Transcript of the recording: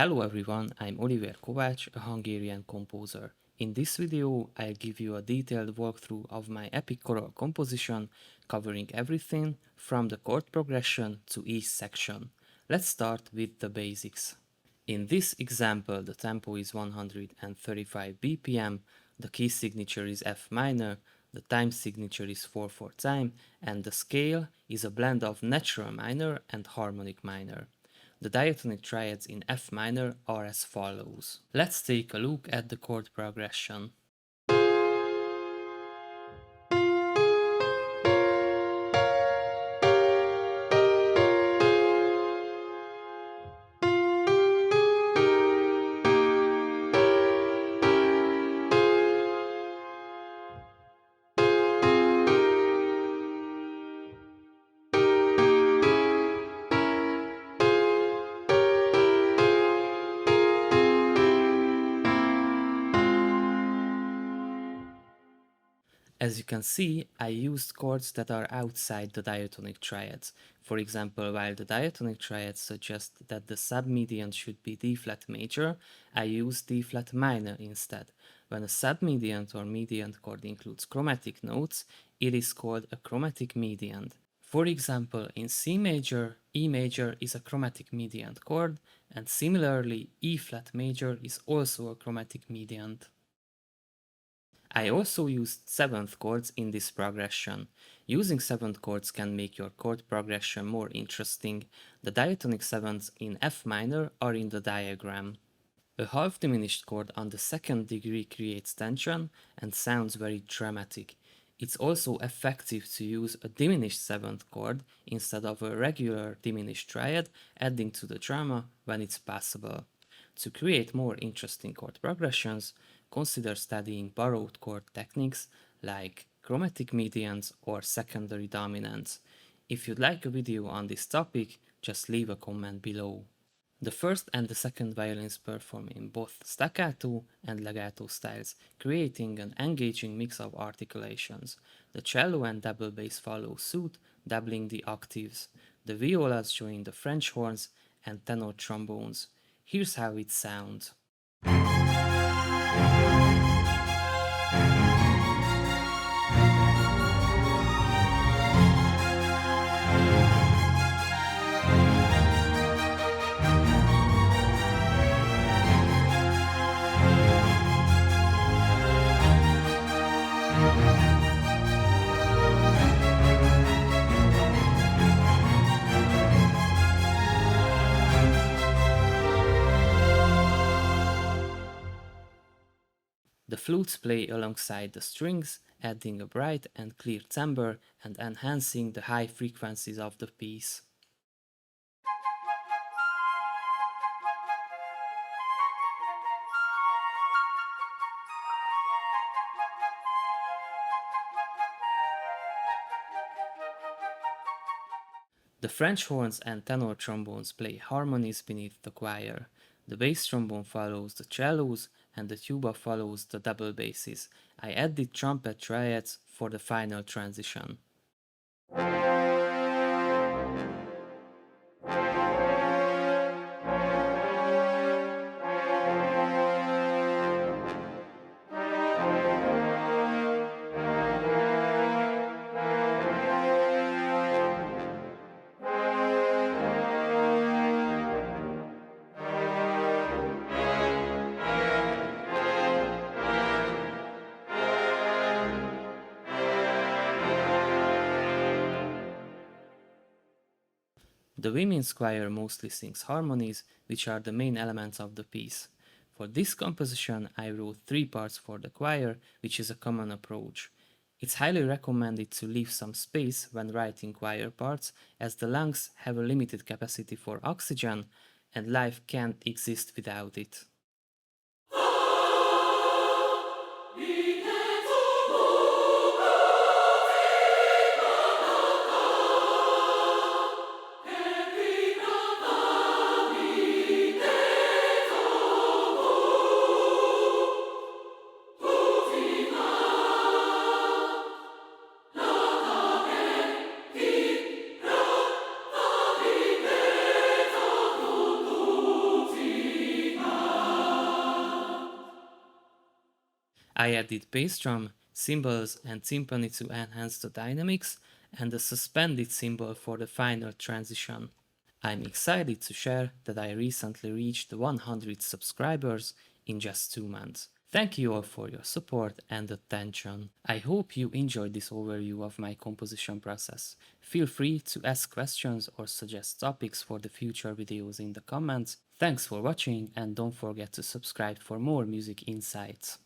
Hello everyone, I'm Oliver Kovács, a Hungarian composer. In this video, I'll give you a detailed walkthrough of my epic choral composition, covering everything from the chord progression to each section. Let's start with the basics. In this example, the tempo is 135 BPM, the key signature is F minor, the time signature is 4/4 time, and the scale is a blend of natural minor and harmonic minor. The diatonic triads in F minor are as follows. Let's take a look at the chord progression. As you can see, I used chords that are outside the diatonic triads. For example, while the diatonic triads suggest that the submedian should be D flat major, I use D flat minor instead. When a submediant or mediant chord includes chromatic notes, it is called a chromatic mediant. For example, in C major, E major is a chromatic mediant chord, and similarly, E flat major is also a chromatic mediant. I also used 7th chords in this progression. Using 7th chords can make your chord progression more interesting. The diatonic 7ths in F minor are in the diagram. A half diminished chord on the 2nd degree creates tension and sounds very dramatic. It's also effective to use a diminished 7th chord instead of a regular diminished triad, adding to the drama when it's possible. To create more interesting chord progressions, consider studying borrowed chord techniques like chromatic medians or secondary dominants. If you'd like a video on this topic, just leave a comment below. The first and the second violins perform in both staccato and legato styles, creating an engaging mix of articulations. The cello and double bass follow suit, doubling the octaves. The violas join the French horns and tenor trombones. Here's how it sounds. The flutes play alongside the strings, adding a bright and clear timbre and enhancing the high frequencies of the piece. The French horns and tenor trombones play harmonies beneath the choir. The bass trombone follows the cellos and the tuba follows the double basses. I added trumpet triads for the final transition. The women's choir mostly sings harmonies, which are the main elements of the piece. For this composition, I wrote 3 parts for the choir, which is a common approach. It's highly recommended to leave some space when writing choir parts, as the lungs have a limited capacity for oxygen, and life can't exist without it. I added bass drum, cymbals, and timpani to enhance the dynamics, and a suspended cymbal for the final transition. I'm excited to share that I recently reached 100 subscribers in just 2 months. Thank you all for your support and attention. I hope you enjoyed this overview of my composition process. Feel free to ask questions or suggest topics for the future videos in the comments. Thanks for watching and don't forget to subscribe for more music insights.